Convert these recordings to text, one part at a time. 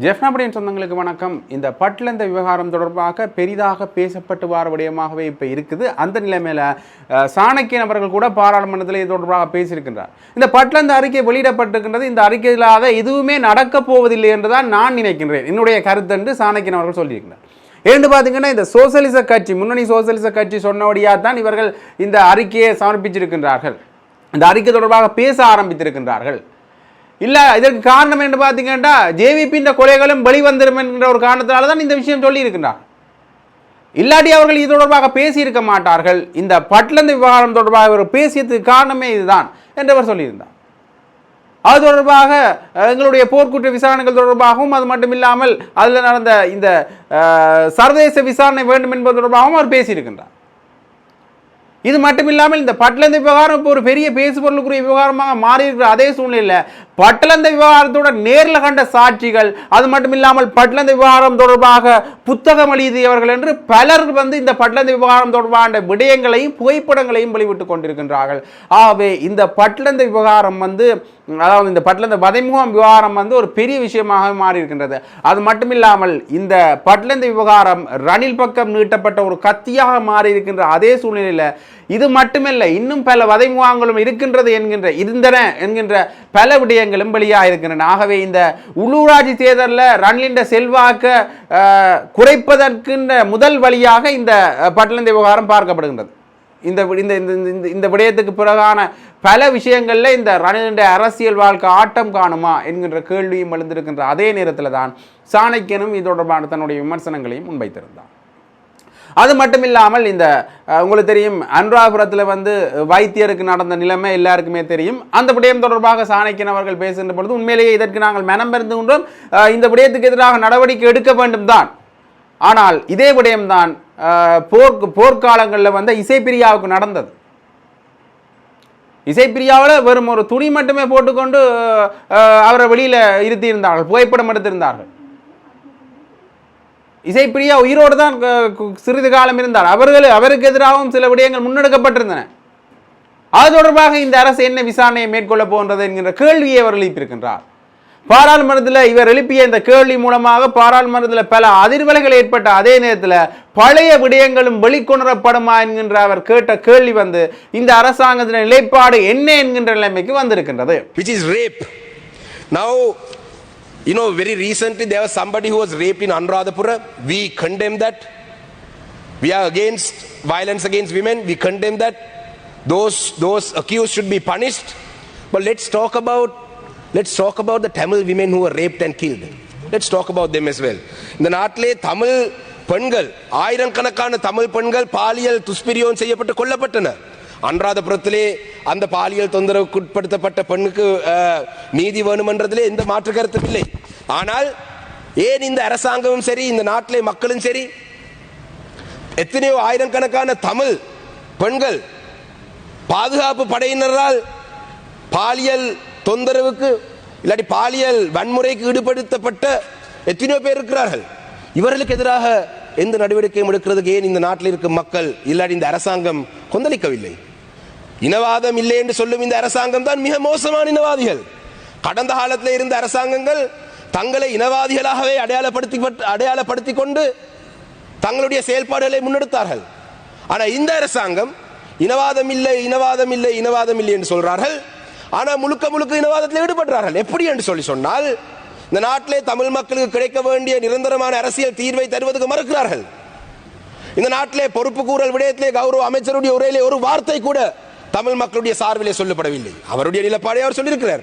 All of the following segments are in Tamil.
ஜெஃப்னாபடியின் சொந்தங்களுக்கு வணக்கம். இந்த பட்லந்த விவகாரம் தொடர்பாக பெரிதாக பேசப்பட்டு வார விடயமாகவே இப்போ இருக்குது. அந்த நிலைமையில் சாணக்கியன் அவர்கள் கூட பாராளுமன்றத்தில் இது தொடர்பாக பேசியிருக்கின்றார். இந்த பட்லந்த அறிக்கை வெளியிடப்பட்டிருக்கின்றது. இந்த அறிக்கையில் எதுவுமே நடக்கப் போவதில்லை என்றுதான் நான் நினைக்கின்றேன். என்னுடைய கருத்து என்று சாணக்கியன் அவர்கள் சொல்லியிருக்கிறார். ஏன்னு பார்த்தீங்கன்னா, இந்த சோசியலிச கட்சி, முன்னணி சோசியலிச கட்சி சொன்னபடியாக தான் இவர்கள் இந்த அறிக்கையை சமர்ப்பிச்சிருக்கின்றார்கள். இந்த அறிக்கை தொடர்பாக பேச ஆரம்பித்திருக்கின்றார்கள். இல்லை, இதற்கு காரணம் என்று பார்த்தீங்கன்னா, ஜேவிபியின் கொலைகளும் வெளிவந்திரும் என்கிற ஒரு காரணத்தினால தான் இந்த விஷயம் சொல்லியிருக்கின்றார். இல்லாட்டி அவர்கள் இது தொடர்பாக பேசியிருக்க மாட்டார்கள். இந்த பட்லந்த விவகாரம் தொடர்பாக இவர் பேசியதுக்கு காரணமே இதுதான் என்று அவர் சொல்லியிருந்தார். அது தொடர்பாக எங்களுடைய போர்க்குற்ற விசாரணைகள் தொடர்பாகவும், அது மட்டும் இல்லாமல் அதில் நடந்த இந்த சர்வதேச விசாரணை வேண்டும் என்பது தொடர்பாகவும் அவர் பேசியிருக்கின்றார். இது மட்டும் இல்லாமல் இந்த பட்லந்த விவகாரம் இப்போ ஒரு பெரிய பேசுபொருளுக்குரிய விவகாரமாக மாறி இருக்கிற அதே சூழ்நிலையில் பட்லந்த விவகாரத்தோட நேரில் கண்ட சாட்சிகள், அது மட்டும் இல்லாமல் பட்லந்த விவகாரம் தொடர்பாக புத்தகம் எழுதியவர்கள் என்று பலர் இந்த பட்லந்த விவகாரம் தொடர்பான விடயங்களையும் புகைப்படங்களையும் வெளிவிட்டுக் கொண்டிருக்கின்றார்கள். ஆகவே இந்த பட்லந்த விவகாரம் அதாவது இந்த பட்லந்த வதைமுகம் விவகாரம் ஒரு பெரிய விஷயமாக மாறி இருக்கின்றது. அது மட்டும் இல்லாமல் இந்த பட்லந்த விவகாரம் ரணில் பக்கம் நீட்டப்பட்ட ஒரு கத்தியாக மாறி இருக்கின்ற அதே சூழ்நிலையில் இது மட்டுமல்ல, இன்னும் பல வதைமுகங்களும் இருக்கின்றது என்கின்ற பல விடயங்களும் வெளியாக இருக்கின்றன. ஆகவே இந்த உள்ளூராட்சி தேர்தலில் ரணிலின் செல்வாக்க குறைப்பதற்கு முதல் வழியாக இந்த பட்லந்த விவகாரம் பார்க்கப்படுகின்றது. இந்த விடயத்துக்கு பிறகான பல விஷயங்களில் இந்த ரணிலின் அரசியல் வாழ்க்கை ஆட்டம் காணுமா என்கின்ற கேள்வியும் எழுந்திருக்கின்ற அதே நேரத்தில் தான் சாணக்கியனும் இது தொடர்பான தன்னுடைய விமர்சனங்களையும் முன்வைத்திருந்தார். அது மட்டும் இல்லாமல் இந்த உங்களுக்கு தெரியும், அனுராபுரத்தில் வைத்தியருக்கு நடந்த நிலைமை எல்லாருக்குமே தெரியும். அந்த விடயம் தொடர்பாக சாணக்கியன் அவர்கள் பேசுகின்ற பொழுது உண்மையிலேயே இதற்கு நாங்கள் மனம் பெறுகின்றோம், இந்த விடயத்துக்கு எதிராக நடவடிக்கை எடுக்க வேண்டும் தான். ஆனால் இதே விடயம்தான் போர்க்காலங்களில் இசைப்பிரியாவுக்கு நடந்தது. இசைப்பிரியாவில் வெறும் ஒரு துணி மட்டுமே போட்டுக்கொண்டு அவரை வெளியில் இருத்தியிருந்தார்கள், புகைப்படம் எடுத்திருந்தார்கள். இசைப்பிரியா உயிரோடு தான் சிறிது காலம் இருந்தார். அவருக்கு எதிராகவும் சில விடயங்கள் முன்னெடுக்கப்பட்டிருந்தன. அது தொடர்பாக இந்த அரசு என்ன விசாரணையை மேற்கொள்ள போன்றது என்கின்ற கேள்வியை அவர் எழுப்பியிருக்கின்றார். பாராளுமன்றத்தில் இவர் எழுப்பிய இந்த கேள்வி மூலமாக பாராளுமன்றத்தில் பல அதிர்வலைகள் ஏற்பட்ட அதே நேரத்தில் பழைய விடயங்களும் வெளிக்கொணரப்படுமா என்கின்ற அவர் கேட்ட கேள்வி இந்த அரசாங்கத்தின் நிலைப்பாடு என்ன என்கின்ற நிலைமைக்கு வந்திருக்கின்றது. Which is rape. Now, you know, very recently there was somebody who was raped in Anuradhapura. We condemn that. We are against violence against women. We condemn that. Those accused should be punished. But let's talk about the Tamil women who were raped and killed. Let's talk about them as well. இந்த நாட்டிலே தமிழ் பெண்கள், ஆயிரக்கணக்கான தமிழ் பெண்கள் பாலியல் துஷ்பிரயோகம் செய்யப்பட்டு கொல்லப்பட்டனர். அனுராதபுரத்திலே அந்த பாலியல் தொந்தரவுக்கு உட்படுத்தப்பட்ட பெண்ணுக்கு நீதி வேணுமென்றதிலே எந்த மாற்று கருத்தும் இல்லை. ஆனால் ஏன் இந்த அரசாங்கமும் சரி, இந்த நாட்டிலே மக்களும் சரி, எத்தனையோ ஆயிரக்கணக்கான தமிழ் பெண்கள் பாதுகாப்பு படையினரால் பாலியல் தொந்தரவுக்கு இல்லாட்டி பாலியல் வன்முறைக்கு ஈடுபடுத்தப்பட்ட எத்தனையோ பேர் இருக்கிறார்கள். இவர்களுக்கு எதிராக எந்த நடவடிக்கையும் எடுக்கிறதுக்கு ஏன் இந்த நாட்டில் இருக்கும் மக்கள் இல்லாட்டி இந்த அரசாங்கம் கொந்தளிக்கவில்லை? இனவாதம் இல்லை என்று சொல்லும் இந்த அரசாங்கம் தான் மிக மோசமான இனவாதிகள். கடந்த காலத்தில் இருந்த அரசாங்கங்கள் தங்களை இனவாதிகளாகவே அடையாளப்படுத்தி கொண்டு தங்களுடைய செயல்பாடுகளை முன்னெடுத்தார்கள். ஆனால் இந்த அரசாங்கம் இனவாதம் இல்லை இனவாதம் இல்லை இனவாதம் இல்லை என்று சொல்றார்கள். ஆனால் முழுக்க இனவாதத்தில் ஈடுபடுறார்கள். எப்படி என்று சொன்னால், இந்த நாட்டிலே தமிழ் மக்களுக்கு கிடைக்க வேண்டிய நிரந்தரமான அரசியல் தீர்வை தருவதற்கு மறுக்கிறார்கள். இந்த நாட்டிலே பொறுப்பு கூறல் விடயத்திலே கௌரவ அமைச்சருடைய உரையிலே ஒரு வார்த்தை கூட தமிழ் மக்களுடைய சார்பிலே சொல்லப்படவில்லை. அவருடைய நிலப்பாடை அவர் சொல்லியிருக்கிறார்.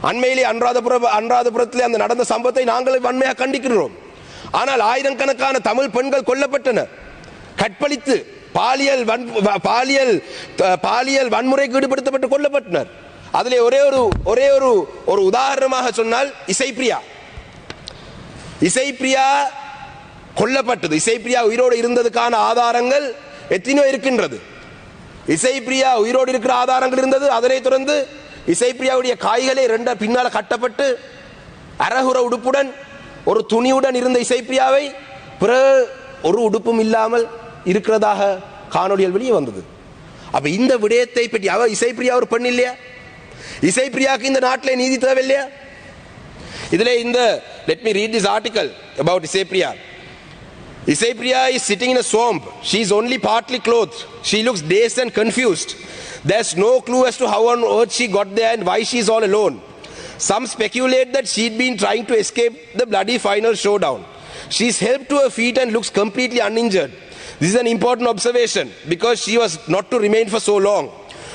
அண்மையிலே அனுராதபுரத்திலே அந்த நடந்த சம்பவத்தை நாங்கள் வன்மையாக கண்டிக்கிறோம். ஆனால் ஆயிரக்கணக்கான தமிழ் பெண்கள் கொல்லப்பட்டனர், கற்பழித்து பாலியல் வன்முறைக்கு ஈடுபடுத்தப்பட்டு கொல்லப்பட்டனர். அதிலே ஒரே ஒரு உதாரணமாக சொன்னால் இசைப்பிரியா கொல்லப்பட்டது. இசைப்பிரியா உயிரோடு இருந்ததுக்கான ஆதாரங்கள் எத்தனையோ இருக்கின்றது. இசைப்பிரியா உயிரோடு இருக்கிற ஆதாரங்கள் இருந்தது. அதனை தொடர்ந்து இசைப்பிரியாவுடைய காய்களை ரெண்ட பின்னால கட்டப்பட்டு அரகுற உடுப்புடன் ஒரு துணியுடன் இருந்த இசைப்பிரியாவை பிறகு ஒரு உடுப்பும் இல்லாமல் இருக்கிறதாக காணொலிகள் வெளியே வந்தது. அப்ப இந்த விடயத்தை பற்றி இசைப்பிரியா ஒரு பெண் இல்லையா? இசைப்பிரியாவுக்கு இந்த நாட்டிலே நீதி தேவை இல்லையா? இதில் இந்த let me read this article about Isapriya. Isapriya is sitting in a swamp. She is only partly clothed. She looks dazed and confused. There's no clue as to how on earth she got there and why she is all alone. Some speculate that she'd been trying to escape the bloody final showdown. She's helped to her feet and looks completely uninjured. This is an important observation because she was not to remain for so long.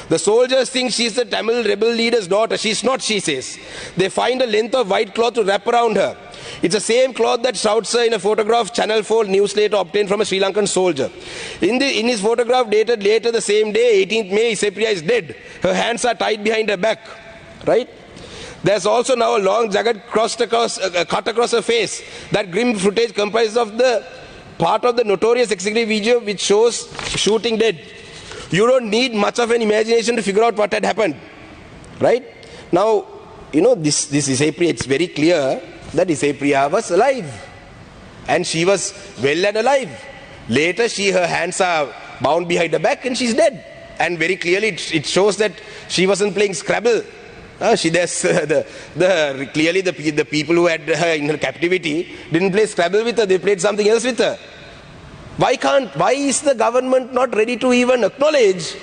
The soldiers think she's the Tamil rebel leader's daughter. She's not, she says. They find a length of white cloth to wrap around her. It's the same cloth that shrouds her in a photograph Channel 4 news later obtained from a Sri Lankan soldier. In his photograph dated later the same day, 18th May, Isapriya is dead. Her hands are tied behind her back. Right? There's also now a long jagged cut across her face. That grim footage comprises of the part of the notorious executive video which shows shooting dead. You don't need much of an imagination to figure out what had happened. Right? Now, this Isapriya, it's very clear that Isapriya was alive. And she was well and alive. Later, her hands are bound behind her back and she's dead. And very clearly, it shows that she wasn't playing Scrabble. Clearly the people who had her in her captivity didn't play Scrabble with her, they played something else with her. Why is the government not ready to even acknowledge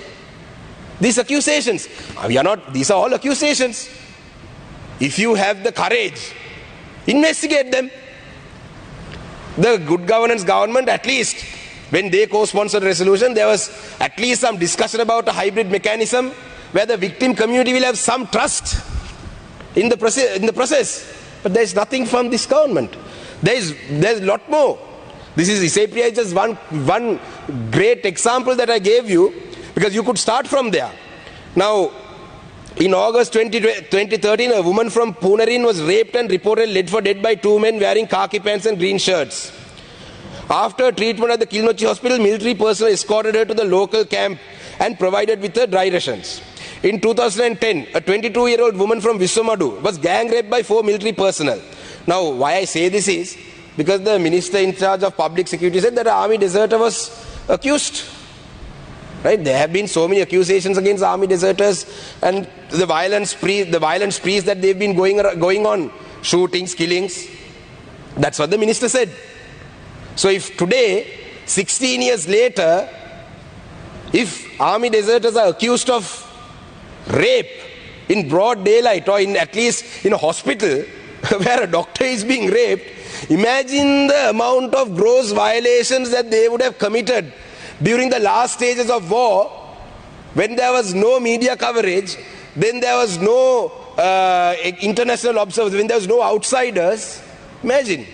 these accusations? These are all accusations. If you have the courage, investigate them. The Good Governance government, at least when they co-sponsored resolution, there was at least some discussion about a hybrid mechanism where the victim community will have some trust in the process. But there is nothing from this government. There's a lot more. This is Isapriya, just one great example that I gave you, because you could start from there. Now, in August 2013, a woman from Punarin was raped and reported led for dead by two men wearing khaki pants and green shirts. After treatment at the Kilnochi hospital, military personnel escorted her to the local camp and provided with her dry rations. In 2010, a 22-year-old woman from Viswamadu was gang raped by 4 military personnel. Now, why I say this is because the minister in charge of public security said that an army deserter was accused. Right? There have been so many accusations against army deserters and the violent sprees that they've been going on, shootings, killings. That's what the minister said. So if today, 16 years later, if army deserters are accused of rape in broad daylight or at least in a hospital where a doctor is being raped, imagine the amount of gross violations that they would have committed during the last stages of war, when there was no media coverage, then there was no international observers, when there was no outsiders. Imagine.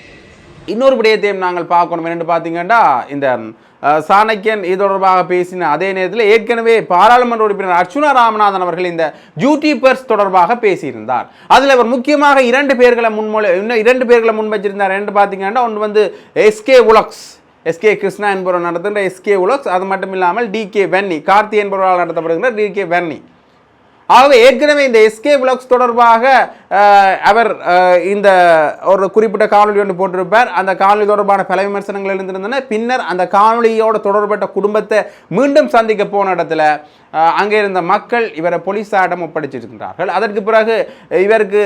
இன்னொரு விடயத்தையும் நாங்கள் பார்க்கணும். என்னென்னு பார்த்தீங்கன்னா, இந்த சாணக்கியன் இது தொடர்பாக பேசின அதே நேரத்தில் ஏற்கனவே பாராளுமன்ற உறுப்பினர் அர்ச்சுனா ராமநாதன் அவர்கள் இந்த யூடியூபர்ஸ் தொடர்பாக பேசியிருந்தார். அதில் அவர் முக்கியமாக இரண்டு பேர்களை முன்வச்சிருந்தார். என்று பார்த்தீங்கன்னா, ஒன்று வந்து எஸ்கே கிருஷ்ணா என்பவர் நடத்துகின்ற எஸ்கே உலக்ஸ், அது மட்டும் இல்லாமல் டிகே வென்னி, கார்த்தி என்பவரால் நடத்தப்படுகின்ற டிகே வென்னி. ஆகவே ஏற்கனவே இந்த எஸ்கே விலாக்ஸ் தொடர்பாக அவர் இந்த ஒரு குறிப்பிட்ட காணொலி ஒன்று போட்டிருப்பார். அந்த காணொலி தொடர்பான பல விமர்சனங்கள் எழுந்திருந்தன. பின்னர் அந்த காணொலியோடு தொடர்பட்ட குடும்பத்தை மீண்டும் சந்திக்க போன இடத்துல அங்கே இருந்த மக்கள் இவரை போலீஸாரிடம் ஒப்படைச்சிருக்கின்றார்கள். அதற்கு பிறகு இவருக்கு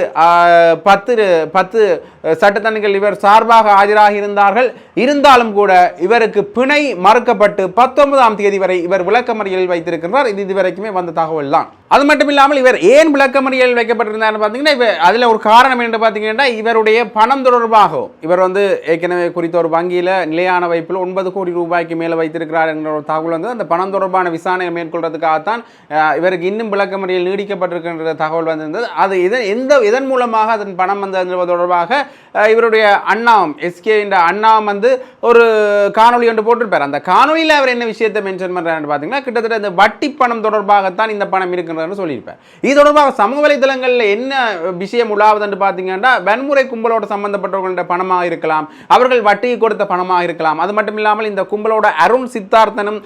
10 சட்டத்தணிகள் இவர் சார்பாக ஆஜராகி இருந்தார்கள். இருந்தாலும் கூட இவருக்கு பிணை மறுக்கப்பட்டு 19ஆம் தேதி வரை இவர் விளக்கமறியலில் வைத்திருக்கின்றார். இது இதுவரைக்குமே வந்த தகவல் தான். அது மட்டும் இல்லாமல் இவர் ஏன் விளக்கமறியலில் வைக்கப்பட்டிருந்தார் பார்த்தீங்கன்னா, அதில் ஒரு காரணம் என்று பார்த்தீங்கன்னா, இவருடைய பணம் தொடர்பாகவும் இவர் ஏற்கனவே குறித்த ஒரு வங்கியில் நிலையான வைப்பில் 9 கோடி ரூபாய்க்கு மேலே வைத்திருக்கிறார் என்ற ஒரு தகவல் வந்தது. அந்த பணம் தொடர்பான விசாரணை மேற்கொள்றதுக்காகத்தான் இவருக்கு இன்னும் விளக்கமறியல் நீடிக்கப்பட்டிருக்கின்ற தகவல் வந்திருந்தது. அது இதன் மூலமாக அதன் பணம் வந்தது தொடர்பாக இவருடைய அண்ணாவும் எஸ்கே என்ற அண்ணாவும் ஒரு காணொலி ஒன்று போட்டிருப்பார். அந்த காணொலியில் அவர் என்ன விஷயத்தை மென்ஷன் பண்ணுறாரு பார்த்தீங்கன்னா, கிட்டத்தட்ட இந்த வட்டி பணம் தொடர்பாகத்தான் இந்த பணம் இருக்கின்றதுன்னு சொல்லியிருப்பார். இது தொடர்பாக சமூக வலைதளங்களில் என்ன விஷயம் உலாவது என்று பார்த்தீங்கன்னா, வன்முறை கும்பலோட சம்பந்தப்பட்டவர்களுடைய பணமாக இருக்கலாம், அவர்கள் வட்டியை கொடுத்த பணமாக இருக்கலாம். அது மட்டும் இல்லாமல் இந்த கும்பலோட அருண் சித்தார்த்தனும்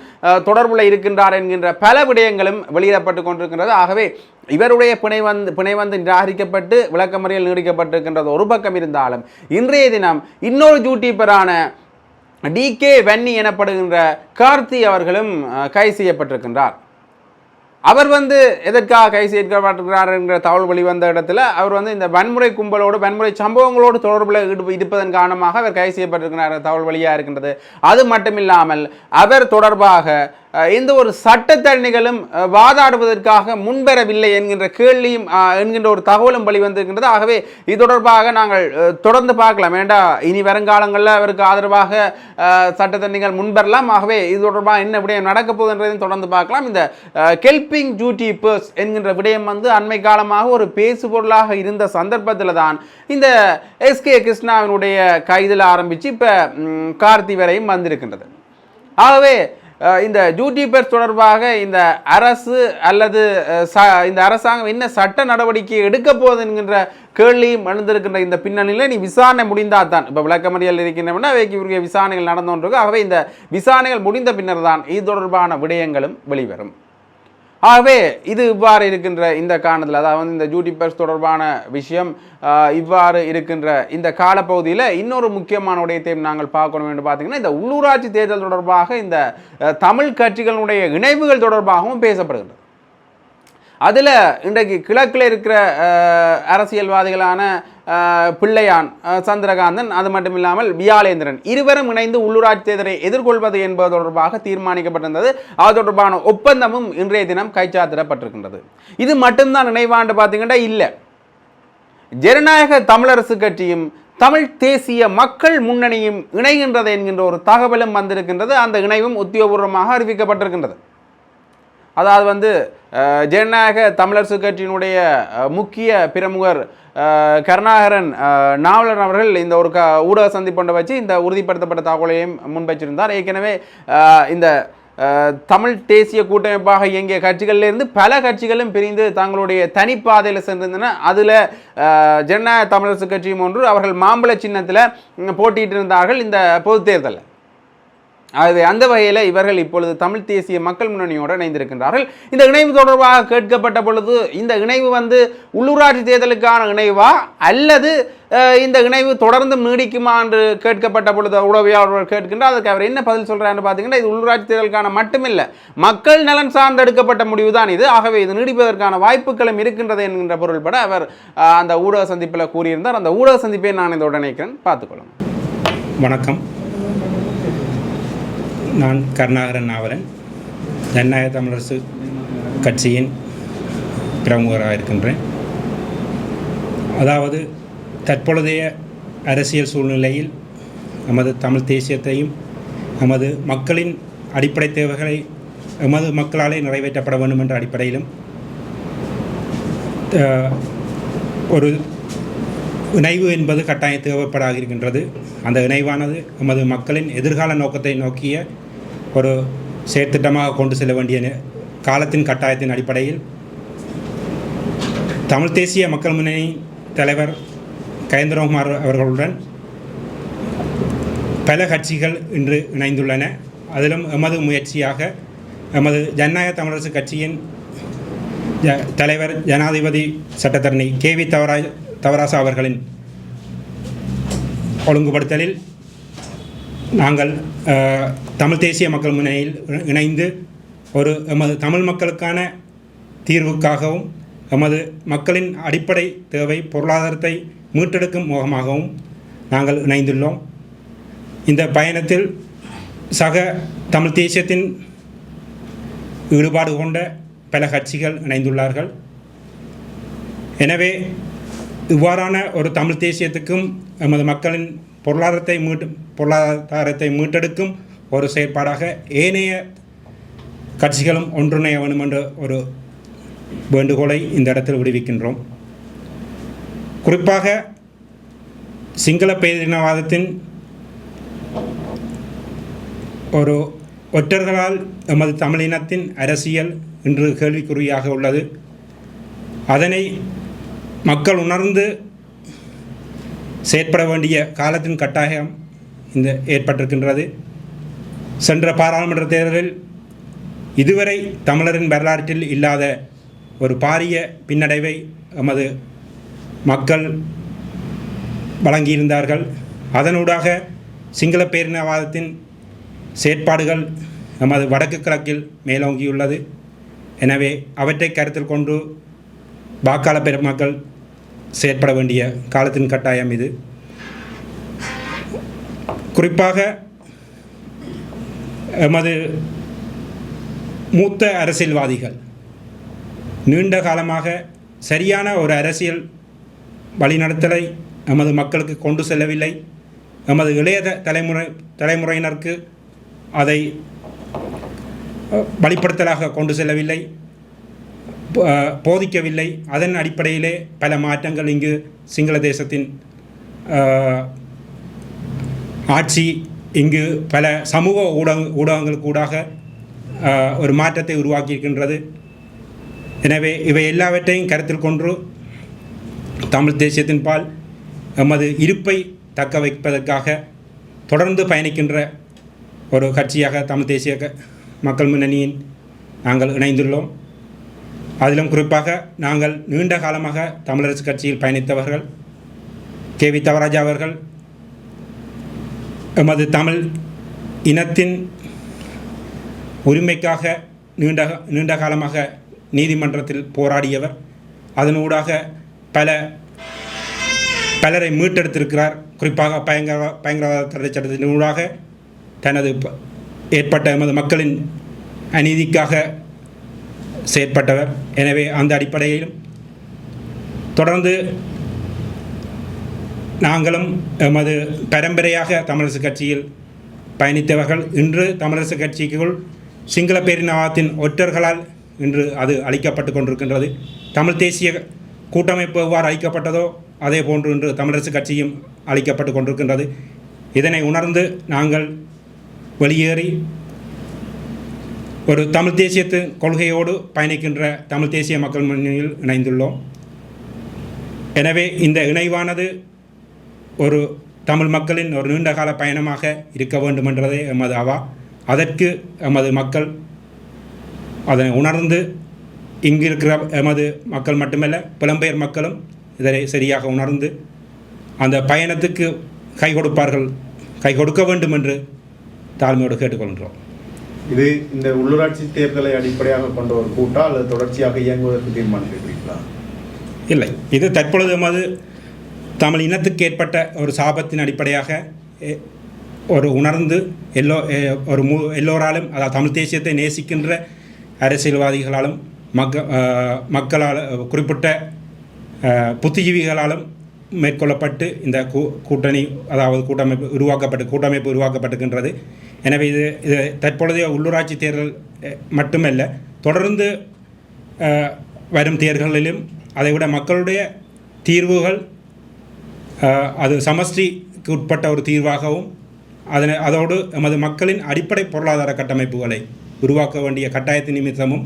தொடர்புல இருக்கின்றார் என்கின்ற பல விடயங்களும் வெளியிடப்பட்டு கொண்டிருக்கின்றது. ஆகவே இவருடைய பிணை வந்து நிராகரிக்கப்பட்டு விளக்கமறியல் நீடிக்கப்பட்டிருக்கின்றது ஒரு பக்கம் இருந்தாலும், இன்றைய தினம் இன்னொரு யூடியூபரான டிகே வென்னி எனப்படுகின்ற கார்த்தி அவர்களும் கைது செய்யப்பட்டிருக்கின்றார். அவர் வந்து எதற்காக கைது செய்யப்பட்டிருக்கிறார் என்கிற தகவல் வெளிவந்த இடத்துல அவர் வந்து இந்த வன்முறை கும்பலோடு வன்முறை சம்பவங்களோடு தொடர்பில் இருப்பதன் காரணமாக அவர் கைது செய்யப்பட்டிருக்கிறார் தகவல் வெளியாக இருக்கின்றது. அது மட்டுமில்லாமல் அவர் தொடர்பாக எந்த ஒரு சட்டத்தரணிகளும் வாதாடுவதற்காக முன்வரவில்லை என்கின்ற கேள்வியும் என்கின்ற ஒரு தகவலும் வெளிவந்திருக்கின்றது. ஆகவே இது தொடர்பாக நாங்கள் தொடர்ந்து பார்க்கலாம். வேண்டாம், இனி வருங்காலங்களில் அவருக்கு ஆதரவாக சட்டத்தரணிகள் முன்வரலாம். ஆகவே இது தொடர்பாக என்ன விடயம் நடக்கப் போகுது என்றதையும் தொடர்ந்து பார்க்கலாம். இந்த கெல்பிங் யூடியூபர்ஸ் என்கின்ற விடயம் வந்து அண்மை காலமாக ஒரு பேசுபொருளாக இருந்த சந்தர்ப்பத்தில் தான் இந்த எஸ்கே கிருஷ்ணாவினுடைய கைதில் ஆரம்பித்து இப்போ கார்த்தி வரையும் வந்திருக்கின்றது. ஆகவே இந்த யூடியூபர்ஸ் தொடர்பாக இந்த அரசு அல்லது இந்த அரசாங்கம் என்ன சட்ட நடவடிக்கை எடுக்க போகுது என்கின்ற கேள்வியும் எழுந்திருக்கின்ற இந்த பின்னணியில் நீ விசாரணை முடிந்தால் தான் இப்போ விளக்கமறியல் இருக்கின்றன இவருடைய விசாரணைகள் நடந்து கொண்டிருக்கு. ஆகவே இந்த விசாரணைகள் முடிந்த பின்னர் தான் இது தொடர்பான விடயங்களும் வெளிவரும். ஆகவே இது இவ்வாறு இருக்கின்ற இந்த காரணத்தில், அதாவது இந்த யூடியூபர்ஸ் தொடர்பான விஷயம் இவ்வாறு இருக்கின்ற இந்த காலப்பகுதியில் இன்னொரு முக்கியமான விடயத்தையும் நாங்கள் பார்க்கணும் என்று பார்த்தீங்கன்னா, இந்த உள்ளூராட்சி தேர்தல் தொடர்பாக இந்த தமிழ் கட்சிகளுடைய இணைவுகள் தொடர்பாகவும் பேசப்படுகின்றது. அதில் இன்றைக்கு கிழக்கில் இருக்கிற அரசியல்வாதிகளான பிள்ளையான், சந்திரகாந்தன், அது மட்டும் இல்லாமல் வியாலேந்திரன் இருவரும் இணைந்து உள்ளூராட்சி தேர்தலை எதிர்கொள்வது என்பது தொடர்பாக தீர்மானிக்கப்பட்டிருந்தது. அது தொடர்பான ஒப்பந்தமும் இன்றைய தினம் கைச்சாத்திடப்பட்டிருக்கின்றது. இது மட்டும்தான் நினைவாண்டு பார்த்தீங்கன்னா இல்லை, ஜனநாயக தமிழரசு கட்சியும் தமிழ் தேசிய மக்கள் முன்னணியும் இணைகின்றது என்கின்ற ஒரு தகவலும் வந்திருக்கின்றது. அந்த இணைவும் உத்தியோகபூர்வமாக அறிவிக்கப்பட்டிருக்கின்றது. அதாவது வந்து ஜனநாயக தமிழரசு கட்சியினுடைய முக்கிய பிரமுகர் கருணாகரன் நாவலர் அவர்கள் இந்த ஒரு ஊடக சந்திப்பொன்றை வச்சு இந்த உறுதிப்படுத்தப்பட்ட தகவலையும் முன்வைச்சிருந்தார். ஏற்கனவே இந்த தமிழ் தேசிய கூட்டமைப்பாக இயங்கிய கட்சிகளிலிருந்து பல கட்சிகளும் பிரிந்து தங்களுடைய தனிப்பாதையில் சென்றிருந்தன. அதில் ஜனநாயக தமிழரசு கட்சியும் ஒன்று, அவர்கள் மாம்பழ சின்னத்தில் போட்டியிட்டு இருந்தார்கள் இந்த பொது தேர்தலில். ஆகவே அந்த வகையில் இவர்கள் இப்பொழுது தமிழ் தேசிய மக்கள் முன்னணியோடு இணைந்திருக்கின்றார்கள். இந்த இணைவு தொடர்பாக கேட்கப்பட்ட பொழுது இந்த இணைவு வந்து உள்ளூராட்சி தேர்தலுக்கான இணைவா அல்லது இந்த இணைவு தொடர்ந்து நீடிக்குமா என்று கேட்கப்பட்ட பொழுது உளவியலாளர்கள் கேட்கின்றார். அதுக்கு அவர் என்ன பதில் சொல்கிறான்னு பார்த்தீங்கன்னா, இது உள்ளூராட்சி தேர்தலுக்கான மட்டுமில்லை, மக்கள் நலன் சார்ந்து எடுக்கப்பட்ட முடிவு தான் இது. ஆகவே இது நீடிப்பதற்கான வாய்ப்புகளும் இருக்கின்றது என்கின்ற பொருள்பட அவர் அந்த ஊடக சந்திப்பில் கூறியிருந்தார். அந்த ஊடக சந்திப்பை நான் இதோட நினைக்கிறேன், பார்த்துக்கொள்ளுங்க. வணக்கம், நான் கருணாகரன் நாவலன், ஜனநாயக தமிழரசு கட்சியின் பிரமுகராக இருக்கின்றேன். அதாவது தற்பொழுதைய அரசியல் சூழ்நிலையில் நமது தமிழ் தேசியத்தையும் நமது மக்களின் அடிப்படை தேவைகளை எமது மக்களாலே நிறைவேற்றப்பட வேண்டும் என்ற அடிப்படையிலும் ஒரு இணைவு என்பது கட்டாயம் தேவைப்படாக இருக்கின்றது. அந்த இணைவானது நமது மக்களின் எதிர்கால நோக்கத்தை நோக்கிய ஒரு செயற்திட்டமாக கொண்டு செல்ல வேண்டிய காலத்தின் கட்டாயத்தின் அடிப்படையில் தமிழ் தேசிய மக்கள் முன்னணி தலைவர் கயேந்திரகுமார் அவர்களுடன் பல கட்சிகள் இன்று இணைந்துள்ளன. அதிலும் எமது முயற்சியாக எமது ஜனநாயக தமிழரசு கட்சியின் தலைவர் ஜனாதிபதி சட்டத்தரணி KV தவராசா அவர்களின் ஒழுங்குபடுத்தலில் நாங்கள் தமிழ் தேசிய மக்கள் முன்னணியில் இணைந்து ஒரு எமது தமிழ் மக்களுக்கான தீர்வுக்காகவும் எமது மக்களின் அடிப்படை தேவை பொருளாதாரத்தை மீட்டெடுக்கும் முகமாகவும் நாங்கள் இணைந்துள்ளோம். இந்த பயணத்தில் சக தமிழ் தேசியத்தின் ஈடுபாடு கொண்ட பல கட்சிகள் இணைந்துள்ளார்கள். எனவே இவ்வாறான ஒரு தமிழ் தேசியத்துக்கும் எமது மக்களின் பொருளாதாரத்தை மீட்டெடுக்கும் ஒரு செயற்பாடாக ஏனைய கட்சிகளும் ஒன்றிணைய வேண்டும் என்ற ஒரு வேண்டுகோளை இந்த இடத்தில் விடுவிக்கின்றோம். குறிப்பாக சிங்கள பேரினவாதத்தின் ஒரு ஒற்றர்களால் எமது தமிழினத்தின் அரசியல் இன்று கேள்விக்குறியாக உள்ளது. அதனை மக்கள் உணர்ந்து செயற்பட வேண்டிய காலத்தின் கட்டாயம் இந்த ஏற்பட்டிருக்கின்றது. சென்ற பாராளுமன்ற தேர்தலில் இதுவரை தமிழரின் வரலாற்றில் இல்லாத ஒரு பாரிய பின்னடைவை எமது மக்கள் வழங்கியிருந்தார்கள். அதனூடாக சிங்கள பேரினவாதத்தின் செயற்பாடுகள் எமது வடக்கு கிழக்கில் மேலோங்கியுள்ளது. எனவே அவற்றை கருத்தில் கொண்டு வாக்காளர் பெருமக்கள் செயற்பட வேண்டிய காலத்தின் கட்டாயம் இது. குறிப்பாக எமது மூத்த அரசியல்வாதிகள் நீண்ட காலமாக சரியான ஒரு அரசியல் வழிநடத்தலை எமது மக்களுக்கு கொண்டு செல்லவில்லை. எமது இளைய தலைமுறையினருக்கு அதை வழிப்படுத்தலாக கொண்டு செல்லவில்லை, போதிக்கவில்லை. அதன் அடிப்படையிலே பல மாற்றங்கள் இங்கு சிங்கள தேசத்தின் ஆட்சி இங்கு பல சமூக ஊடகங்களுக்கு ஊடாக ஒரு மாற்றத்தை உருவாக்கியிருக்கின்றது. எனவே இவை எல்லாவற்றையும் கருத்தில் கொண்டு தமிழ் தேசியத்தின் பால் எமது இருப்பை தக்க வைப்பதற்காக தொடர்ந்து பயணிக்கின்ற ஒரு கட்சியாக தமிழ் தேசிய மக்கள் முன்னணியின் நாங்கள் இணைந்துள்ளோம். அதிலும் குறிப்பாக நாங்கள் நீண்ட காலமாக தமிழரசு கட்சியில் பயணித்தவர்கள். KV தவராஜா அவர்கள் எமது தமிழ் இனத்தின் உரிமைக்காக நீண்ட காலமாக நீதிமன்றத்தில் போராடியவர். அதனூடாக பலரை மீட்டெடுத்திருக்கிறார். குறிப்பாக பயங்கரவாத தடை சட்டத்தினூடாக தனது ஏற்பட்ட எமது மக்களின் அநீதிக்காக செயற்பட்டவர். எனவே அந்த அடிப்படையிலும் தொடர்ந்து நாங்களும் எமது பரம்பரையாக தமிழரசு கட்சியில் பயணித்தவர்கள். இன்று தமிழரசு கட்சிக்குள் சிங்கள பேரினவாதத்தின் ஒற்றர்களால் இன்று அது அளிக்கப்பட்டு கொண்டிருக்கின்றது. தமிழ் தேசிய கூட்டமைப்பு எவ்வாறு அளிக்கப்பட்டதோ அதே போன்று இன்று தமிழரசு கட்சியும் அளிக்கப்பட்டு கொண்டிருக்கின்றது. இதனை உணர்ந்து நாங்கள் வெளியேறி ஒரு தமிழ் தேசியத்தின் கொள்கையோடு பயணிக்கின்ற தமிழ் தேசிய மக்கள் முன்னணியில் இணைந்துள்ளோம். எனவே இந்த இணைவானது ஒரு தமிழ் மக்களின் ஒரு நீண்டகால பயணமாக இருக்க வேண்டும் என்றதே எமது அவா. அதற்கு எமது மக்கள் அதனை உணர்ந்து இங்கு இருக்கிற எமது மக்கள் மட்டுமல்ல புலம்பெயர் மக்களும் இதனை சரியாக உணர்ந்து அந்த பயணத்துக்கு கை கொடுக்க வேண்டும் என்று தாழ்மையோடு கேட்டுக்கொள்கிறோம். இது இந்த உள்ளூராட்சி தேர்தலை அடிப்படையாக கொண்ட ஒரு கூட்டா அல்லது தொடர்ச்சியாக இயங்குவதற்கு தீர்மானிக்கிறீர்களா? இல்லை, இது தற்பொழுது எமது தமிழ் இனத்துக்கு ஏற்பட்ட ஒரு சாபத்தின் அடிப்படையாக ஒரு உணர்ந்து எல்லோராலும் அதாவது தமிழ் தேசியத்தை நேசிக்கின்ற அரசியல்வாதிகளாலும் மக்களால் குறிப்பிட்ட புத்திஜீவிகளாலும் மேற்கொள்ளப்பட்டு இந்த கூட்டணி அதாவது கூட்டமைப்பு உருவாக்கப்பட்டிருக்கின்றது. எனவே இது தற்பொழுதைய உள்ளூராட்சி தேர்தல் மட்டுமல்ல, தொடர்ந்து வரும் தேர்தல்களிலும் அதைவிட மக்களுடைய தீர்வுகள் அது சமஷ்டிக்கு உட்பட்ட ஒரு தீர்வாகவும் அதோடு எமது மக்களின் அடிப்படை பொருளாதார கட்டமைப்புகளை உருவாக்க வேண்டிய கட்டாயத்தின் நிமித்தமும்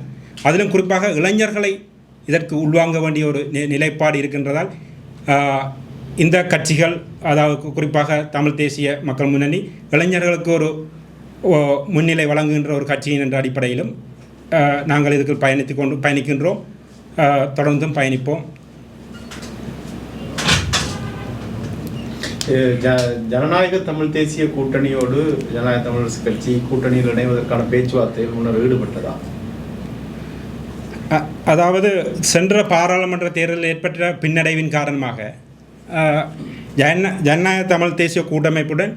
அதிலும் குறிப்பாக இளைஞர்களை இதற்கு உள்வாங்க வேண்டிய ஒரு நிலைப்பாடு இருக்கின்றதால் இந்த கட்சிகள் அதாவது குறிப்பாக தமிழ் தேசிய மக்கள் முன்னணி இளைஞர்களுக்கு ஒரு முன்னிலை வழங்குகின்ற ஒரு கட்சியின் என்ற அடிப்படையிலும் நாங்கள் இதுக்கு பயணிக்கின்றோம், தொடர்ந்தும் பயணிப்போம். ஜனநாயக தமிழ் தேசிய கூட்டணியோடு ஜனநாயக தமிழரசு கட்சி கூட்டணியில் இணைவதற்கான பேச்சுவார்த்தையில் முன்னர் ஈடுபட்டதா? அதாவது சென்ற பாராளுமன்ற தேர்தலில் ஏற்பட்ட பின்னடைவின் காரணமாக ஜனநாயக தமிழ் தேசிய கூட்டமைப்புடன்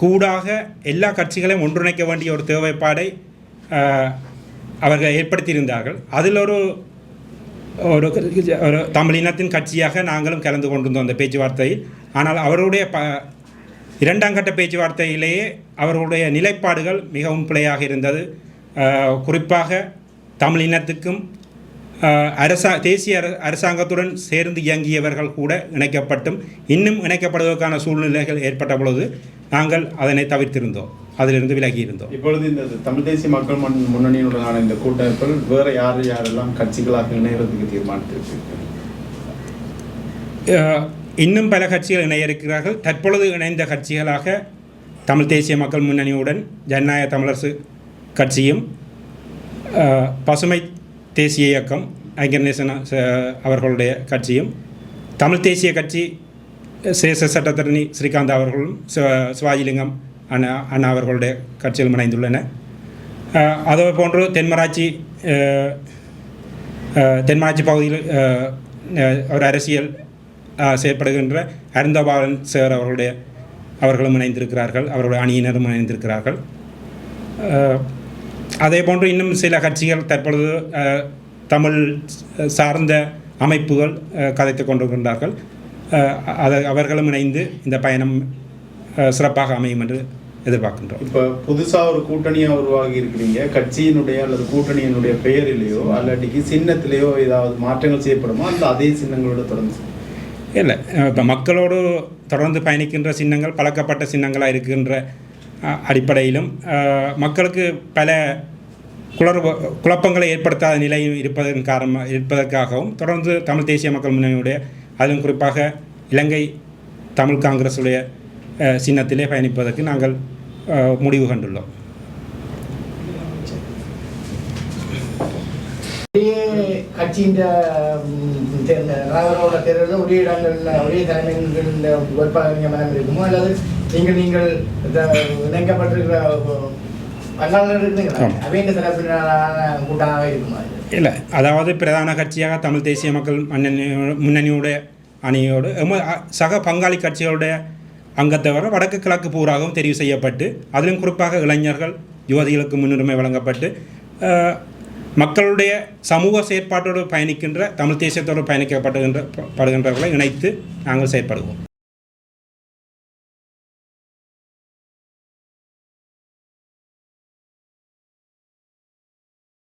கூடாக எல்லா கட்சிகளையும் ஒன்றிணைக்க வேண்டிய ஒரு தேவைப்பாடை அவர்கள் ஏற்படுத்தியிருந்தார்கள். அதில் ஒரு தமிழ் இனத்தின் கட்சியாக நாங்களும் கலந்து கொண்டிருந்தோம் அந்த பேச்சுவார்த்தையில். ஆனால் அவருடைய இரண்டாம் கட்ட பேச்சுவார்த்தையிலேயே அவர்களுடைய நிலைப்பாடுகள் மிகவும் பிழையாக இருந்தது. குறிப்பாக தமிழ் இனத்துக்கும் தேசிய அரசாங்கத்துடன் சேர்ந்து இயங்கியவர்கள் கூட இணைக்கப்பட்டும் இன்னும் இணைக்கப்படுவதற்கான சூழ்நிலைகள் ஏற்பட்ட பொழுது நாங்கள் அதனை தவிர்த்திருந்தோம், அதிலிருந்து விலகியிருந்தோம். இப்பொழுது இந்த தமிழ் தேசிய மக்கள் முன்னணியுடனான இந்த கூட்டமைப்பில் வேறு யாரெல்லாம் கட்சிகளாக இணைகிறதுக்கு தீர்மானித்திருக்கிறார்கள்? இன்னும் பல கட்சிகள் இணைய இருக்கிறார்கள். தற்பொழுது இணைந்த கட்சிகளாக தமிழ் தேசிய மக்கள் முன்னணியுடன் ஜனநாயக தமிழரசு கட்சியும் பசுமை தேசிய இயக்கம் ஐங்கர்நேசன் அவர்களுடைய கட்சியும் தமிழ் தேசிய கட்சி சேஷ சட்டத்தரணி ஸ்ரீகாந்த் அவர்களும் சிவாஜிலிங்கம் அண்ணா அவர்களுடைய கட்சிகளும் இணைந்துள்ளன. அதே போன்று தென்மராட்சி பகுதியில் ஒரு அரசியல் செயற்படுகின்ற அருந்தபாலன் சார் அவர்களும் இணைந்திருக்கிறார்கள், அவருடைய அணியினரும் இணைந்திருக்கிறார்கள். அதே போன்று இன்னும் சில கட்சிகள் தற்பொழுது தமிழ் சார்ந்த அமைப்புகள் கதைத்து கொண்டிருக்கின்றார்கள். அவர்களும் இணைந்து இந்த பயணம் சிறப்பாக அமையும் என்று எதிர்பார்க்கின்றோம். இப்போ புதுசாக ஒரு கூட்டணியாக உருவாகி இருக்கிறீங்க, கட்சியினுடைய அல்லது கூட்டணியினுடைய பெயரிலேயோ அல்லாட்டிக்கு சின்னத்திலேயோ ஏதாவது மாற்றங்கள் செய்யப்படுமா அல்ல அதே சின்னங்களோட தொடர்ந்து? இல்லை, இப்போ மக்களோடு தொடர்ந்து பயணிக்கின்ற சின்னங்கள் பழக்கப்பட்ட சின்னங்களாக இருக்கின்ற அடிப்படையிலும் மக்களுக்கு பல குழப்பங்களை ஏற்படுத்தாத நிலை இருப்பதற்காகவும் தொடர்ந்து தமிழ் தேசிய மக்கள் முன்னணியுடைய அதிலும் குறிப்பாக இலங்கை தமிழ் காங்கிரஸுடைய சின்னத்திலே பயணிப்பதற்கு நாங்கள் முடிவு கண்டுள்ளோம். கட்சியின் தேர்தலில் ஒரே இடங்களில் ஒரே தலைமையின் வேட்பாளர் மனம் இருக்குமோ அல்லது நீங்கள் இணைக்கப்பட்டிருக்கிற பங்காளர்கள் இருக்குங்களா அவையின் தரப்பினரான கூட்டமாக இருக்குமா? இல்லை, அதாவது பிரதான கட்சியாக தமிழ் தேசிய மக்கள் முன்னணியோட அணியோடு சக பங்காளி கட்சிகளுடைய அங்கத்தவரை வடக்கு கிழக்கு பூராகவும் தெரிவு செய்யப்பட்டு அதிலும் குறிப்பாக இளைஞர்கள் யுவதிகளுக்கு முன்னுரிமை வழங்கப்பட்டு மக்களுடைய சமூக செயற்பாட்டோடு பயணிக்கின்ற தமிழ் தேசியத்தோடு பயணிக்கப்படுகின்றவர்களை இணைத்து நாங்கள் செயற்படுவோம்.